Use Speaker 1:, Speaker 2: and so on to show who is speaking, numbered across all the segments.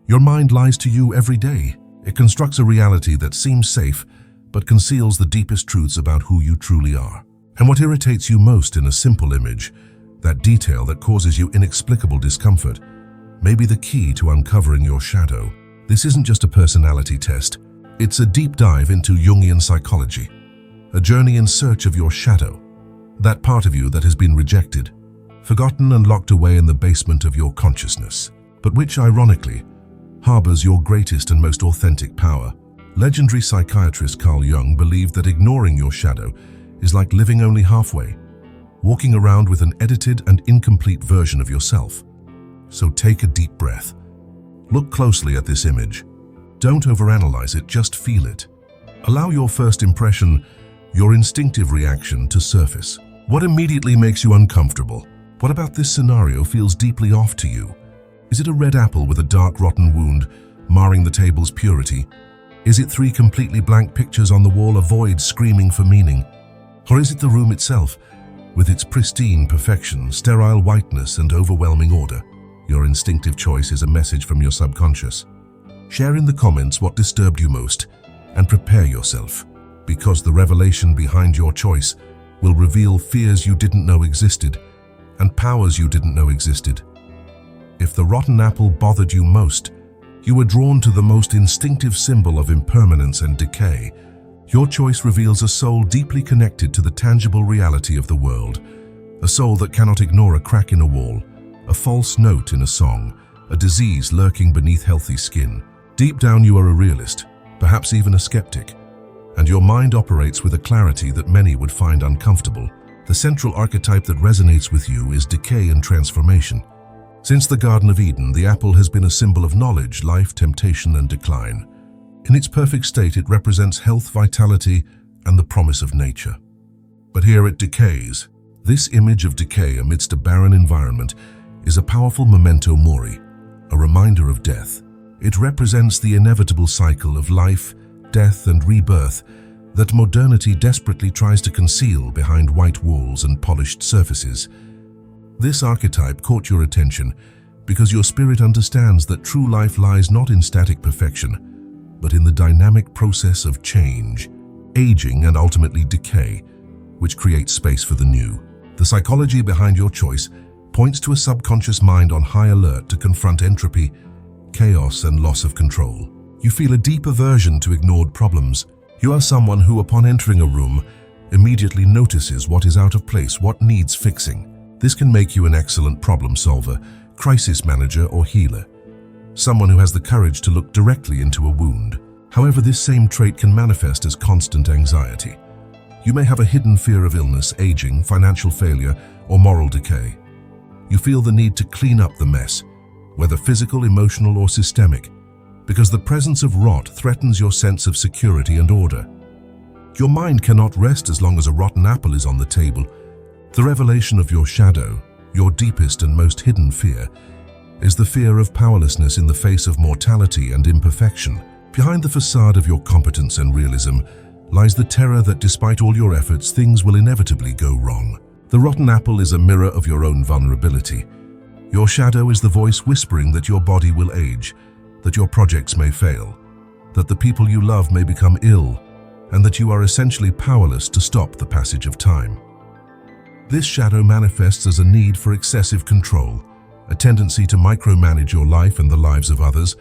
Speaker 1: Your mind lies to you every day. It constructs a reality that seems safe, but conceals the deepest truths about who you truly are. And what irritates you most in a simple image, that detail that causes you inexplicable discomfort, may be the key to uncovering your shadow. This isn't just a personality test. It's a deep dive into Jungian psychology, a journey in search of your shadow, that part of you that has been rejected, forgotten and locked away in the basement of your consciousness, but which, ironically, harbors your greatest and most authentic power. Legendary psychiatrist Carl Jung believed that ignoring your shadow is like living only halfway, walking around with an edited and incomplete version of yourself. So take a deep breath. Look closely at this image. Don't overanalyze it, just feel it. Allow your first impression, your instinctive reaction, to surface. What immediately makes you uncomfortable? What about this scenario feels deeply off to you? Is it a red apple with a dark, rotten wound, marring the table's purity? Is it 3 completely blank pictures on the wall, a void screaming for meaning? Or is it the room itself, with its pristine perfection, sterile whiteness, and overwhelming order? Your instinctive choice is a message from your subconscious. Share in the comments what disturbed you most, and prepare yourself, because the revelation behind your choice will reveal fears you didn't know existed, and powers you didn't know existed. If the rotten apple bothered you most, you were drawn to the most instinctive symbol of impermanence and decay. Your choice reveals a soul deeply connected to the tangible reality of the world, a soul that cannot ignore a crack in a wall, a false note in a song, a disease lurking beneath healthy skin. Deep down you are a realist, perhaps even a skeptic, and your mind operates with a clarity that many would find uncomfortable. The central archetype that resonates with you is decay and transformation. Since the Garden of Eden, the apple has been a symbol of knowledge, life, temptation, and decline. In its perfect state, it represents health, vitality, and the promise of nature. But here it decays. This image of decay amidst a barren environment is a powerful memento mori, a reminder of death. It represents the inevitable cycle of life, death, and rebirth that modernity desperately tries to conceal behind white walls and polished surfaces. This archetype caught your attention because your spirit understands that true life lies not in static perfection, but in the dynamic process of change, aging, and ultimately decay, which creates space for the new. The psychology behind your choice points to a subconscious mind on high alert to confront entropy, chaos, and loss of control. You feel a deep aversion to ignored problems. You are someone who, upon entering a room, immediately notices what is out of place, what needs fixing. This can make you an excellent problem solver, crisis manager, or healer, someone who has the courage to look directly into a wound. However, this same trait can manifest as constant anxiety. You may have a hidden fear of illness, aging, financial failure, or moral decay. You feel the need to clean up the mess, whether physical, emotional, or systemic, because the presence of rot threatens your sense of security and order. Your mind cannot rest as long as a rotten apple is on the table. The revelation of your shadow, your deepest and most hidden fear, is the fear of powerlessness in the face of mortality and imperfection. Behind the facade of your competence and realism lies the terror that despite all your efforts, things will inevitably go wrong. The rotten apple is a mirror of your own vulnerability. Your shadow is the voice whispering that your body will age, that your projects may fail, that the people you love may become ill, and that you are essentially powerless to stop the passage of time. This shadow manifests as a need for excessive control, a tendency to micromanage your life and the lives of others,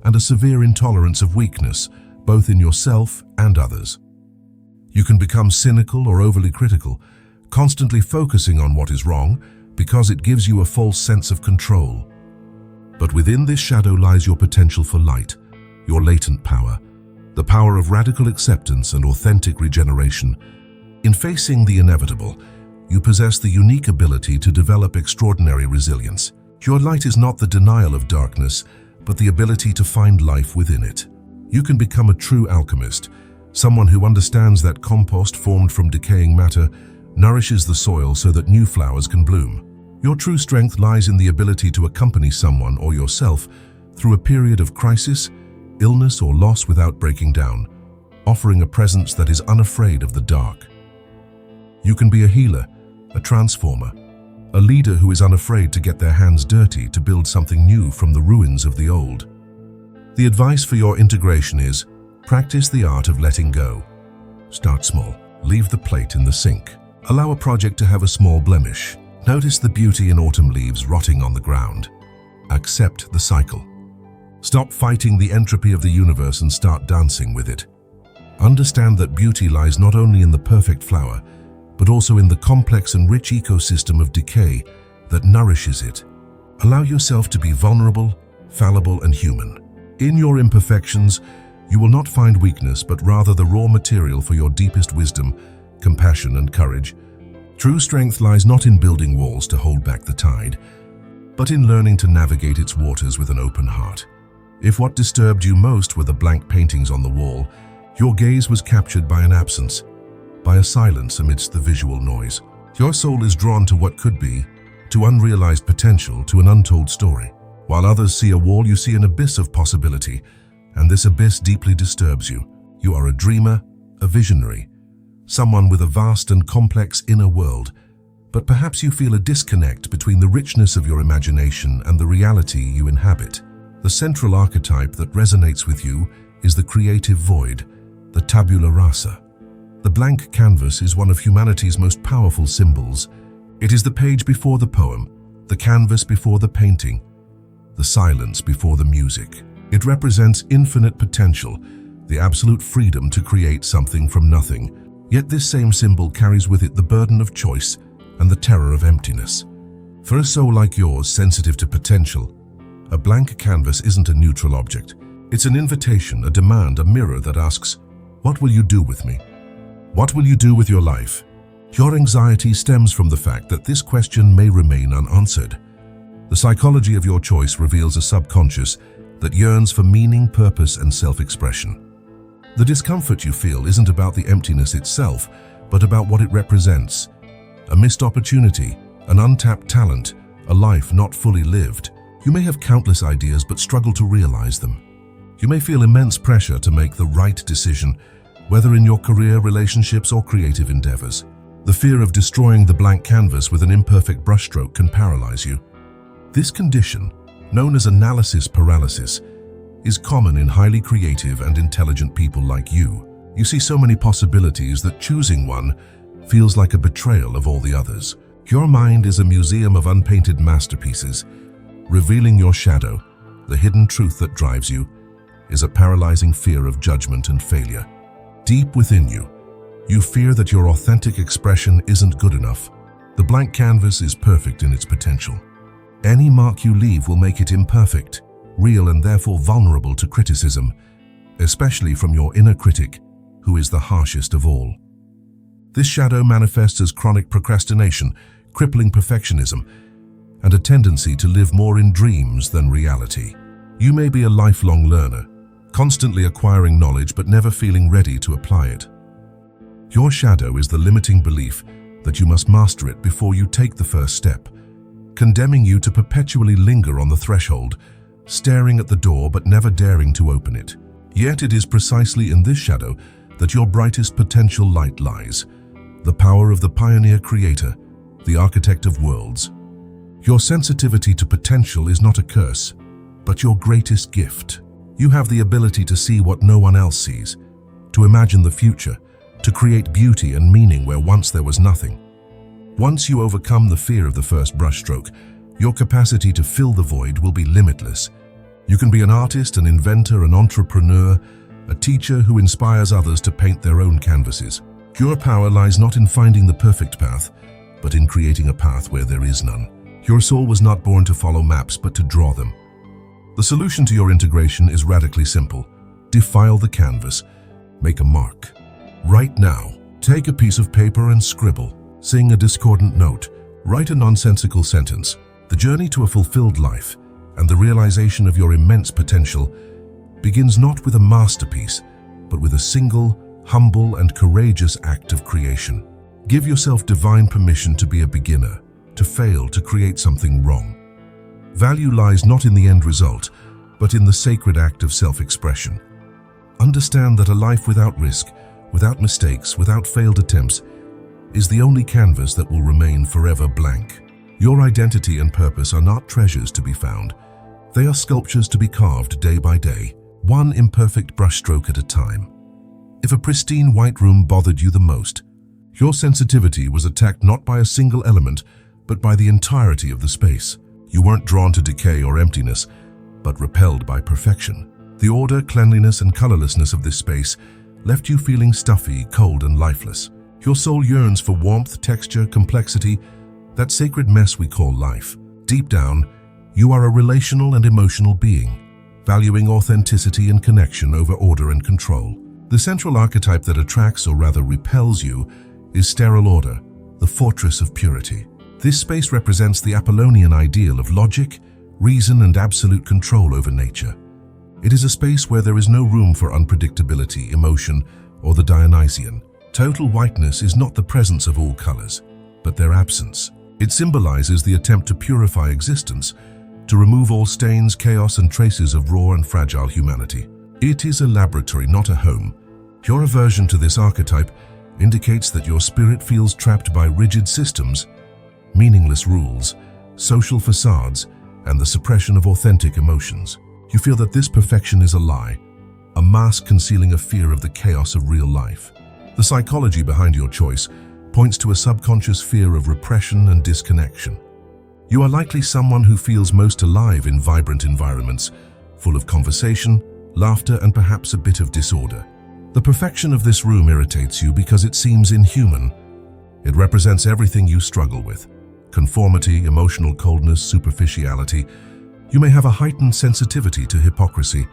Speaker 1: and a severe intolerance of weakness, both in yourself and others. You can become cynical or overly critical, constantly focusing on what is wrong because it gives you a false sense of control. But within this shadow lies your potential for light, your latent power, the power of radical acceptance and authentic regeneration. In facing the inevitable, you possess the unique ability to develop extraordinary resilience. Your light is not the denial of darkness, but the ability to find life within it. You can become a true alchemist, someone who understands that compost formed from decaying matter nourishes the soil so that new flowers can bloom. Your true strength lies in the ability to accompany someone or yourself through a period of crisis, illness, or loss without breaking down, offering a presence that is unafraid of the dark. You can be a healer, a transformer, a leader who is unafraid to get their hands dirty to build something new from the ruins of the old. The advice for your integration is, practice the art of letting go. Start small. Leave the plate in the sink. Allow a project to have a small blemish. Notice the beauty in autumn leaves rotting on the ground. Accept the cycle. Stop fighting the entropy of the universe and start dancing with it. Understand that beauty lies not only in the perfect flower, but also in the complex and rich ecosystem of decay that nourishes it. Allow yourself to be vulnerable, fallible, and human. In your imperfections, you will not find weakness, but rather the raw material for your deepest wisdom, compassion, and courage. True strength lies not in building walls to hold back the tide, but in learning to navigate its waters with an open heart. If what disturbed you most were the blank paintings on the wall, your gaze was captured by an absence, by a silence amidst the visual noise. Your soul is drawn to what could be, to unrealized potential, to an untold story. While others see a wall, you see an abyss of possibility, and this abyss deeply disturbs you. You are a dreamer, a visionary, someone with a vast and complex inner world, but perhaps you feel a disconnect between the richness of your imagination and the reality you inhabit. The central archetype that resonates with you is the creative void, the tabula rasa. The blank canvas is one of humanity's most powerful symbols. It is the page before the poem, the canvas before the painting, the silence before the music. It represents infinite potential, the absolute freedom to create something from nothing. Yet this same symbol carries with it the burden of choice and the terror of emptiness. For a soul like yours, sensitive to potential, a blank canvas isn't a neutral object. It's an invitation, a demand, a mirror that asks, what will you do with me? What will you do with your life? Your anxiety stems from the fact that this question may remain unanswered. The psychology of your choice reveals a subconscious that yearns for meaning, purpose, and self-expression. The discomfort you feel isn't about the emptiness itself, but about what it represents. A missed opportunity, an untapped talent, a life not fully lived. You may have countless ideas but struggle to realize them. You may feel immense pressure to make the right decision, whether in your career, relationships, or creative endeavors. The fear of destroying the blank canvas with an imperfect brushstroke can paralyze you. This condition, known as analysis paralysis, is common in highly creative and intelligent people like you. You see so many possibilities that choosing one feels like a betrayal of all the others. Your mind is a museum of unpainted masterpieces. Revealing your shadow, the hidden truth that drives you, is a paralyzing fear of judgment and failure. Deep within you, you fear that your authentic expression isn't good enough. The blank canvas is perfect in its potential. Any mark you leave will make it imperfect, real, and therefore vulnerable to criticism, especially from your inner critic, who is the harshest of all. This shadow manifests as chronic procrastination, crippling perfectionism, and a tendency to live more in dreams than reality. You may be a lifelong learner, constantly acquiring knowledge but never feeling ready to apply it. Your shadow is the limiting belief that you must master it before you take the first step, condemning you to perpetually linger on the threshold, staring at the door but never daring to open it. Yet it is precisely in this shadow that your brightest potential light lies, the power of the pioneer creator, the architect of worlds. Your sensitivity to potential is not a curse, but your greatest gift. You have the ability to see what no one else sees, to imagine the future, to create beauty and meaning where once there was nothing. Once you overcome the fear of the first brushstroke, your capacity to fill the void will be limitless. You can be an artist, an inventor, an entrepreneur, a teacher who inspires others to paint their own canvases. Your power lies not in finding the perfect path, but in creating a path where there is none. Your soul was not born to follow maps, but to draw them. The solution to your integration is radically simple. Defile the canvas. Make a mark. Right now, take a piece of paper and scribble. Sing a discordant note. Write a nonsensical sentence. The journey to a fulfilled life and the realization of your immense potential begins not with a masterpiece, but with a single, humble, and courageous act of creation. Give yourself divine permission to be a beginner, to fail, to create something wrong. Value lies not in the end result, but in the sacred act of self-expression. Understand that a life without risk, without mistakes, without failed attempts, is the only canvas that will remain forever blank. Your identity and purpose are not treasures to be found. They are sculptures to be carved day by day. one imperfect brushstroke at a time. If a pristine white room bothered you the most, your sensitivity was attacked not by a single element, but by the entirety of the space. You weren't drawn to decay or emptiness, but repelled by perfection. The order, cleanliness, and colorlessness of this space left you feeling stuffy, cold, and lifeless. Your soul yearns for warmth, texture, complexity, that sacred mess we call life. Deep down, you are a relational and emotional being, valuing authenticity and connection over order and control. The central archetype that attracts, or rather repels you, is sterile order, the fortress of purity. This space represents the Apollonian ideal of logic, reason, and absolute control over nature. It is a space where there is no room for unpredictability, emotion, or the Dionysian. Total whiteness is not the presence of all colors, but their absence. It symbolizes the attempt to purify existence, to remove all stains, chaos, and traces of raw and fragile humanity. It is a laboratory, not a home. Your aversion to this archetype indicates that your spirit feels trapped by rigid systems, meaningless rules, social facades, and the suppression of authentic emotions. You feel that this perfection is a lie, a mask concealing a fear of the chaos of real life. The psychology behind your choice points to a subconscious fear of repression and disconnection. You are likely someone who feels most alive in vibrant environments, full of conversation, laughter, and perhaps a bit of disorder. The perfection of this room irritates you because it seems inhuman. It represents everything you struggle with: conformity, emotional coldness, superficiality. You may have a heightened sensitivity to hypocrisy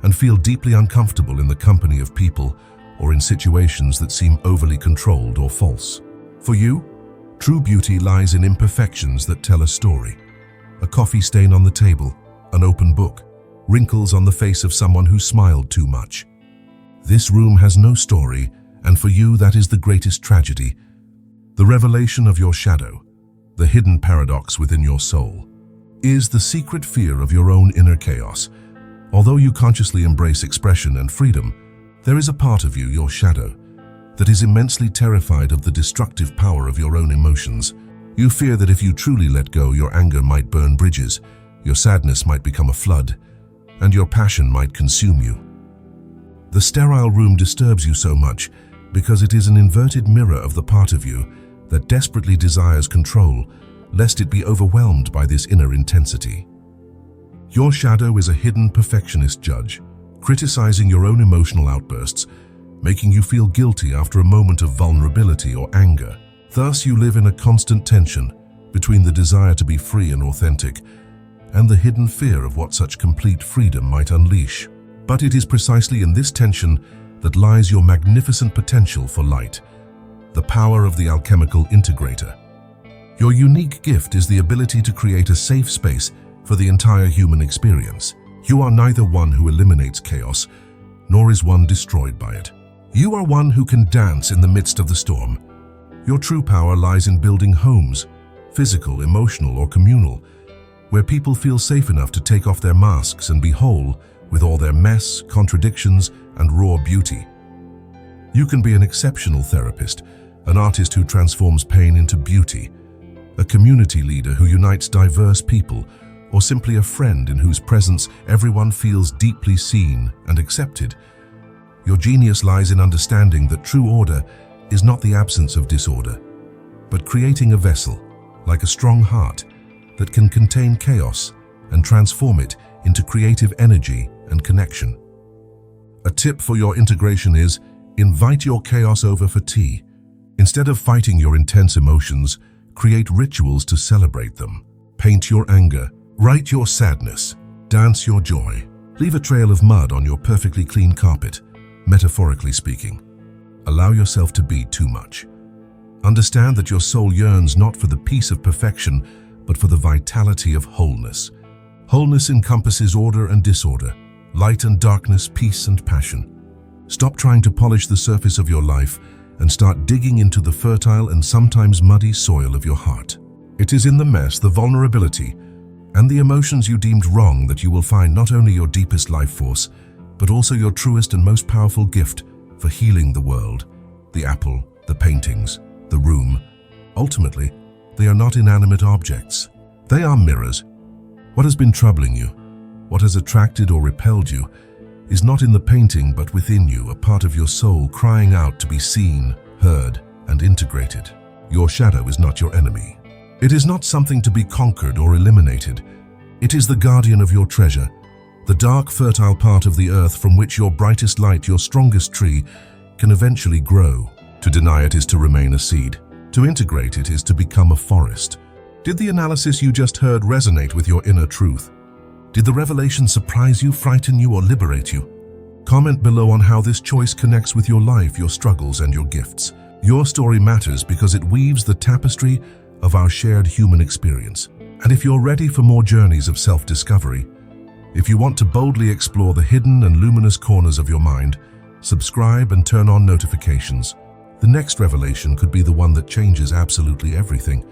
Speaker 1: and feel deeply uncomfortable in the company of people or in situations that seem overly controlled or false. For you, true beauty lies in imperfections that tell a story. A coffee stain on the table, an open book, wrinkles on the face of someone who smiled too much. This room has no story, and for you that is the greatest tragedy. The revelation of your shadow, the hidden paradox within your soul, is the secret fear of your own inner chaos. Although you consciously embrace expression and freedom, there is a part of you, your shadow, that is immensely terrified of the destructive power of your own emotions. You fear that if you truly let go, your anger might burn bridges, your sadness might become a flood, and your passion might consume you. The sterile room disturbs you so much because it is an inverted mirror of the part of you that desperately desires control, lest it be overwhelmed by this inner intensity. Your shadow is a hidden perfectionist judge, criticizing your own emotional outbursts, making you feel guilty after a moment of vulnerability or anger. Thus, you live in a constant tension between the desire to be free and authentic and the hidden fear of what such complete freedom might unleash. But it is precisely in this tension that lies your magnificent potential for light, the power of the alchemical integrator. Your unique gift is the ability to create a safe space for the entire human experience. You are neither one who eliminates chaos, nor is one destroyed by it. You are one who can dance in the midst of the storm. Your true power lies in building homes, physical, emotional, or communal, where people feel safe enough to take off their masks and be whole with all their mess, contradictions, and raw beauty. You can be an exceptional therapist, an artist who transforms pain into beauty, a community leader who unites diverse people, or simply a friend in whose presence everyone feels deeply seen and accepted. Your genius lies in understanding that true order is not the absence of disorder, but creating a vessel, like a strong heart, that can contain chaos and transform it into creative energy and connection. A tip for your integration is: invite your chaos over for tea. Instead of fighting your intense emotions, create rituals to celebrate them. Paint your anger, write your sadness, dance your joy. Leave a trail of mud on your perfectly clean carpet, metaphorically speaking. Allow yourself to be too much. Understand that your soul yearns not for the peace of perfection, but for the vitality of wholeness. Wholeness encompasses order and disorder, light and darkness, peace and passion. Stop trying to polish the surface of your life and start digging into the fertile and sometimes muddy soil of your heart. It is in the mess, the vulnerability, and the emotions you deemed wrong that you will find not only your deepest life force, but also your truest and most powerful gift for healing the world. The apple, the paintings, the room. Ultimately, they are not inanimate objects. They are mirrors. What has been troubling you? What has attracted or repelled you? is not in the painting but within you, a part of your soul crying out to be seen, heard, and integrated. Your shadow is not your enemy. It is not something to be conquered or eliminated. It is the guardian of your treasure, the dark, fertile part of the earth from which your brightest light, your strongest tree, can eventually grow. To deny it is to remain a seed. To integrate it is to become a forest. Did the analysis you just heard resonate with your inner truth? Did the revelation surprise you, frighten you, or liberate you? Comment below on how this choice connects with your life, your struggles, and your gifts. Your story matters because it weaves the tapestry of our shared human experience. And if you're ready for more journeys of self-discovery, if you want to boldly explore the hidden and luminous corners of your mind, subscribe and turn on notifications. The next revelation could be the one that changes absolutely everything.